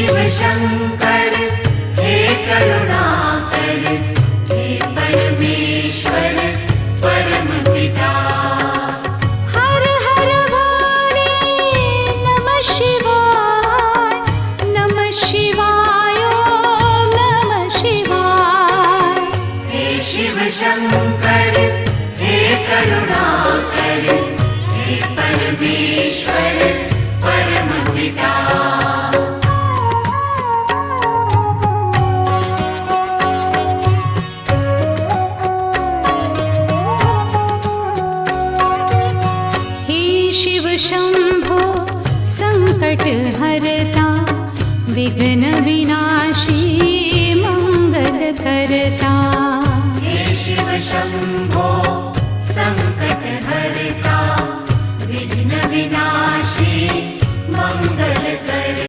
शिव शंकर हे करुणाकर, हे परमेश्वर परम पिता। हर हर वाणी नमः शिवाय, नमः शिवाय, ओम नमः शिवाय। हे शिव शंकर हे करुणाकर, हे परमेश्वर परम पिता। शिव शंभो संकट हरता, विघ्न विनाशी मंगल करता। हे शिव शंभो संकट हरता, विघ्न विनाशी मंगल